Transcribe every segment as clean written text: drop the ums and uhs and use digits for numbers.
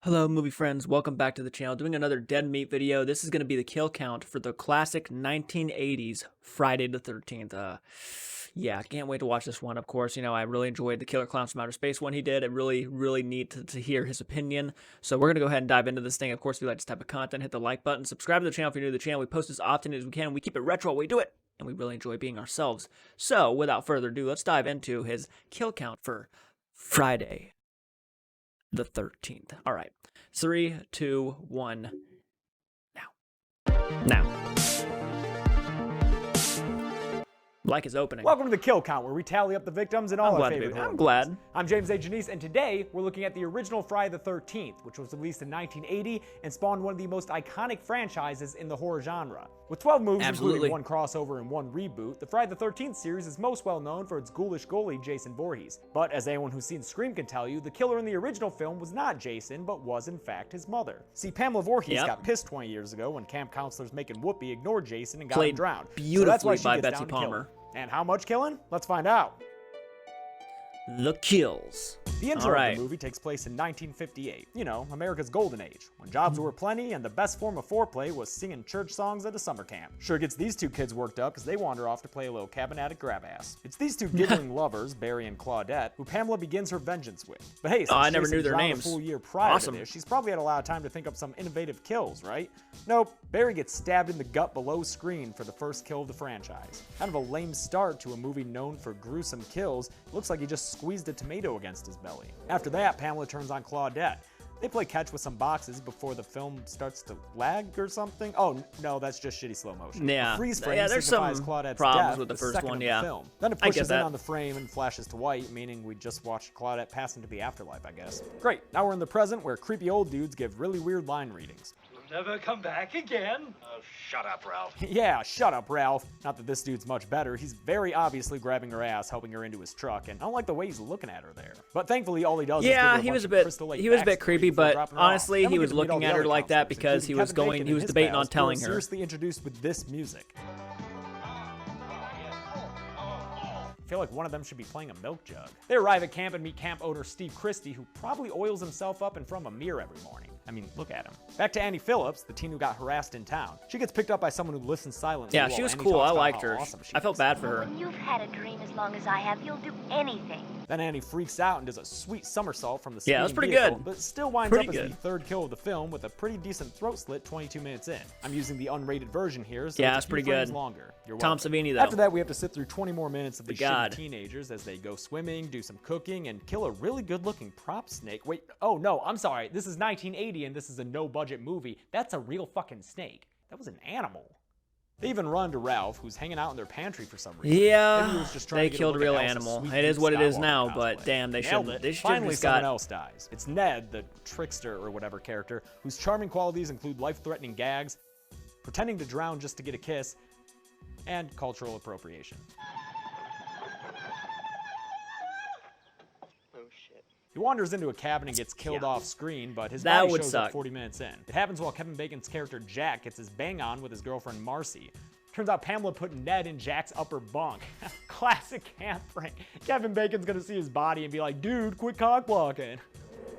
Hello, movie friends. Welcome back to the channel. Doing another dead meat video. This is going to be the kill count for the classic 1980s Friday the 13th. Yeah, I can't wait to watch this one. Of course, I really enjoyed the Killer Clowns from Outer Space one he did. It really neat to hear his opinion. So we're going to go ahead and dive into this thing. Of course, if you like this type of content, hit the like button. Subscribe to the channel if you're new to the channel. We post as often as we can. We keep it retro. We do it. And we really enjoy being ourselves. So without further ado, let's dive into his kill count for Friday the 13th. All right. 3, 2, 1. Now. Like his opening. Welcome to the Kill Count, where we tally up the victims in all our favorite horror I'm glad. movies. I'm James A. Janice, and today we're looking at the original Friday the 13th, which was released in 1980 and spawned one of the most iconic franchises in the horror genre. With 12 movies, including one crossover and one reboot, the Friday the 13th series is most well known for its ghoulish goalie, Jason Voorhees. But as anyone who's seen Scream can tell you, the killer in the original film was not Jason, but was in fact his mother. See, Pamela Voorhees got pissed 20 years ago when camp counselors making Whoopi ignored Jason and got him drowned. Beautifully so that's why she by gets Betsy down to Palmer. And how much killing? Let's find out. The kills. The intro of the movie takes place in 1958, America's golden age, when jobs were plenty and the best form of foreplay was singing church songs at a summer camp. Sure gets these two kids worked up as they wander off to play a little cabin attic grab ass. It's these two giggling lovers, Barry and Claudette, who Pamela begins her vengeance with. But hey, since I never Jason knew their drowned names. A full year prior to this, she's probably had a lot of time to think up some innovative kills, right? Nope, Barry gets stabbed in the gut below screen for the first kill of the franchise. Kind of a lame start to a movie known for gruesome kills. It looks like he just squeezed a tomato against his belly. After that, Pamela turns on Claudette. They play catch with some boxes before the film starts to lag or something. Oh, no, that's just shitty slow motion. Yeah, a freeze frame there's signifies some Claudette's problems death, with the first second one, of the yeah. film. Then it pushes in on the frame and flashes to white, meaning we just watched Claudette pass into the afterlife, I guess. Great, now we're in the present where creepy old dudes give really weird line readings. Never come back again. Oh, shut up, Ralph. Yeah, shut up, Ralph. Not that this dude's much better. He's very obviously grabbing her ass, helping her into his truck, and I don't like the way he's looking at her there. But thankfully, all he does is give her he was a bit creepy, but honestly, he was looking at her like that because he was debating on telling her. Seriously introduced with this music. I feel like one of them should be playing a milk jug. They arrive at camp and meet camp owner Steve Christie, who probably oils himself up in front of a mirror every morning. I mean, look at him. Back to Annie Phillips, the teen who got harassed in town. She gets picked up by someone who listens silently. Yeah, she was cool. I liked her. I felt bad for her. When you've had a dream as long as I have, you'll do anything. Then Annie freaks out and does a sweet somersault from the speeding that was pretty vehicle, good. but still winds up as the third kill of the film with a pretty decent throat slit 22 minutes in. I'm using the unrated version here, so it's pretty good. Longer. Tom Savini, though. After that, we have to sit through 20 more minutes of these shitty teenagers as they go swimming, do some cooking, and kill a really good-looking prop snake. Wait, oh no, I'm sorry. This is 1980 and this is a no-budget movie. That's a real fucking snake. That was an animal. They even run to Ralph, who's hanging out in their pantry for some reason. Yeah, they killed a real animal. It is what it is now, but damn, they should have Finally, just got... someone else dies. It's Ned, the trickster or whatever character, whose charming qualities include life-threatening gags, pretending to drown just to get a kiss, and cultural appropriation. He wanders into a cabin and gets killed off screen, but his body shows up 40 minutes in. It happens while Kevin Bacon's character Jack gets his bang on with his girlfriend Marcy. Turns out Pamela put Ned in Jack's upper bunk. Classic camp prank. Kevin Bacon's gonna see his body and be like, dude, quit cock blocking.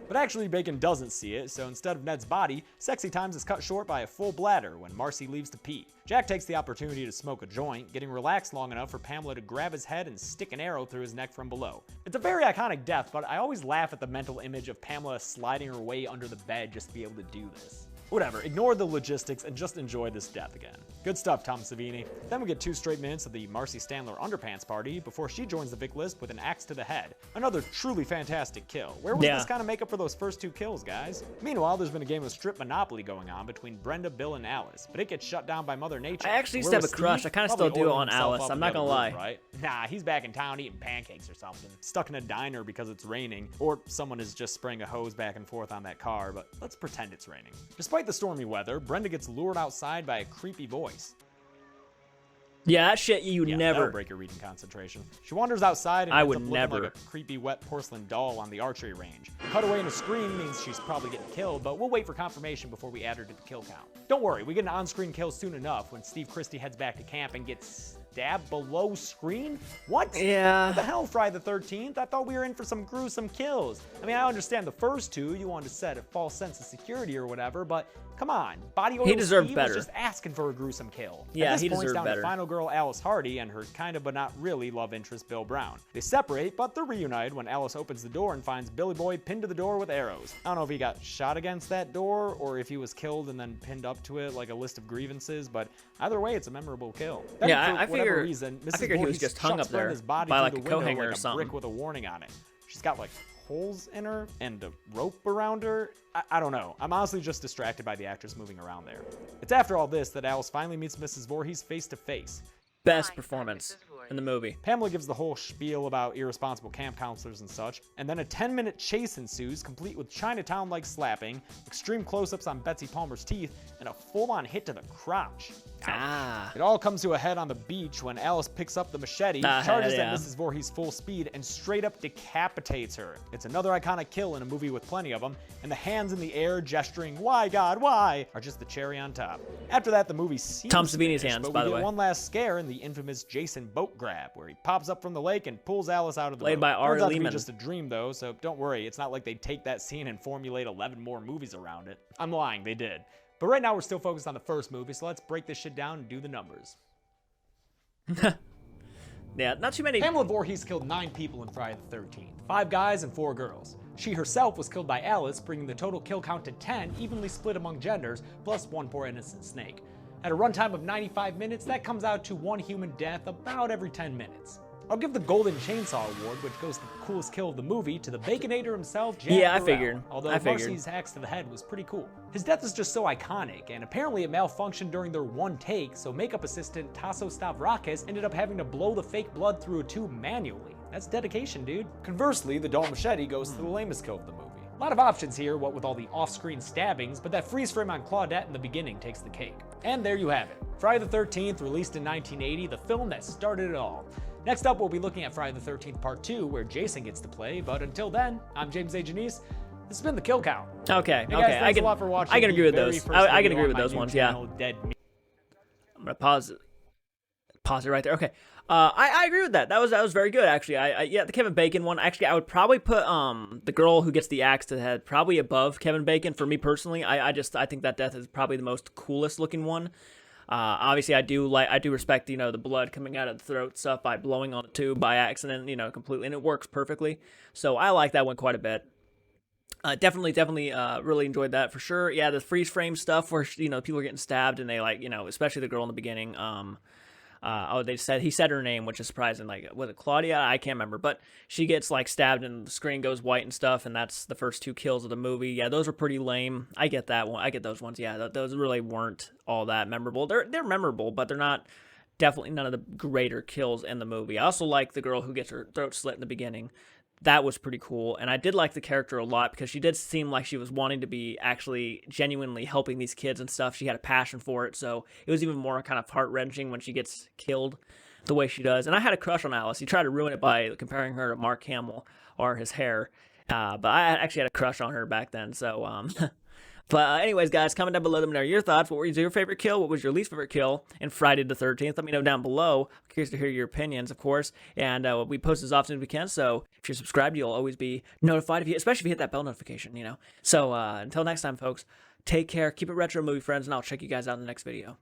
But actually, Bacon doesn't see it, so instead of Ned's body, sexy times is cut short by a full bladder when Marcy leaves to pee. Jack takes the opportunity to smoke a joint, getting relaxed long enough for Pamela to grab his head and stick an arrow through his neck from below. It's a very iconic death, but I always laugh at the mental image of Pamela sliding her way under the bed just to be able to do this. Whatever, ignore the logistics and just enjoy this death again. Good stuff, Tom Savini. Then we get 2 straight minutes of the Marcy Standler underpants party before she joins the Vic list with an axe to the head. Another truly fantastic kill. Where was this kind of makeup for those first 2 kills, guys? Meanwhile, there's been a game of strip Monopoly going on between Brenda, Bill, and Alice, but it gets shut down by Mother Nature. I actually used to have a crush. I kind of still do on Alice. I'm not gonna lie. Right? Nah, he's back in town eating pancakes or something. Stuck in a diner because it's raining, or someone is just spraying a hose back and forth on that car, but let's pretend it's raining. Despite the stormy weather, Brenda gets lured outside by a creepy voice. Yeah, that shit you never. That'll break your reading concentration. She wanders outside and I ends would up looking never. like a creepy wet porcelain doll on the archery range. Cutaway in a screen means she's probably getting killed, but we'll wait for confirmation before we add her to the kill count. Don't worry, we get an on-screen kill soon enough when Steve Christie heads back to camp and gets stabbed below screen? What? Yeah. What the hell, Friday the 13th? I thought we were in for some gruesome kills. I mean, I understand the first two, you wanted to set a false sense of security or whatever, but come on. Body Oil He deserved Steve better. was just asking for a gruesome kill. Yeah, At this he point, deserved down better. to final girl Alice Hardy and her kinda but not really love interest Bill Brown. They separate, but they're reunited when Alice opens the door and finds Billy Boy pinned to the door with arrows. I don't know if he got shot against that door or if he was killed and then pinned up to it like a list of grievances, but either way, it's a memorable kill. Then, Yeah, for I whatever figured. reason, I Mrs. figured he was Voorhees just hung shuts up there Brenda's body by through like the a window coat hanger like or a something. brick with a warning on it. She's got like holes in her and a rope around her. I don't know. I'm honestly just distracted by the actress moving around there. It's after all this that Alice finally meets Mrs. Voorhees face to face. Best performance in the movie. Pamela gives the whole spiel about irresponsible camp counselors and such, and then a 10-minute chase ensues, complete with Chinatown-like slapping, extreme close-ups on Betsy Palmer's teeth, and a full-on hit to the crotch. Ah. It all comes to a head on the beach when Alice picks up the machete, charges yeah. at Mrs. Voorhees full speed, and straight up decapitates her. It's another iconic kill in a movie with plenty of them, and the hands in the air gesturing, "Why, God, why?" are just the cherry on top. After that, the movie seems Tom Savini's finished, hands, but by we the get way. one last scare in the infamous Jason boat grab, where he pops up from the lake and pulls Alice out of the Played boat. by Ari Turns out to be Lehman. just a dream, though, so don't worry. It's not like they take that scene and formulate 11 more movies around it. I'm lying, they did. But right now, we're still focused on the first movie, so let's break this shit down and do the numbers. Yeah, not too many. Pamela Voorhees killed 9 people in Friday the 13th, 5 guys and 4 girls. She herself was killed by Alice, bringing the total kill count to 10, evenly split among genders, plus 1 poor innocent snake. At a runtime of 95 minutes, that comes out to 1 human death about every 10 minutes. I'll give the Golden Chainsaw Award, which goes to the coolest kill of the movie, to the Baconator himself, Jack Yeah, I Burrell, figured. although I figured. Marcy's axe to the head was pretty cool. His death is just so iconic, and apparently it malfunctioned during their one take, so makeup assistant Tasso Stavrakis ended up having to blow the fake blood through a tube manually. That's dedication, dude. Conversely, the dull machete goes to the lamest kill of the movie. A lot of options here, what with all the off-screen stabbings, but that freeze frame on Claudette in the beginning takes the cake. And there you have it. Friday the 13th, released in 1980, the film that started it all. Next up, we'll be looking at Friday the 13th Part 2, where Jason gets to play, but until then, I'm James A. Janice. This has been The Kill Count. Okay, Hey guys, okay. thanks a lot for watching I can the agree with very those. first I can video agree on with my those new ones, channel, Dead Meat. I'm gonna pause it right there. Okay. I agree with that. That was very good actually. Yeah, the Kevin Bacon one. Actually, I would probably put the girl who gets the axe to the head probably above Kevin Bacon for me personally. I think that death is probably the most coolest looking one. Obviously I do respect, you know, the blood coming out of the throat stuff by blowing on the tube by accident, you know, completely, and it works perfectly. So I like that one quite a bit. Definitely really enjoyed that for sure. Yeah, the freeze frame stuff where, you know, people are getting stabbed and they, like, you know, especially the girl in the beginning. He said her name, which is surprising. Like, was it Claudia? I can't remember, but she gets like stabbed and the screen goes white and stuff, and that's the first 2 kills of the movie. Yeah, those are pretty lame. I get that one. I get those ones. Yeah, those really weren't all that memorable. They're memorable, but they're not definitely none of the greater kills in the movie. I also like the girl who gets her throat slit in the beginning. That was pretty cool, and I did like the character a lot because she did seem like she was wanting to be actually genuinely helping these kids and stuff. She had a passion for it, so it was even more kind of heart-wrenching when she gets killed the way she does. And I had a crush on Alice. He tried to ruin it by comparing her to Mark Hamill or his hair, but I actually had a crush on her back then, so But anyways, guys, comment down below. Let me know your thoughts. What was your favorite kill? What was your least favorite kill in Friday the 13th? Let me know down below. I'm curious to hear your opinions, of course. And we post as often as we can. So if you're subscribed, you'll always be notified, especially if you hit that bell notification, you know. So until next time, folks, take care. Keep it retro, movie friends, and I'll check you guys out in the next video.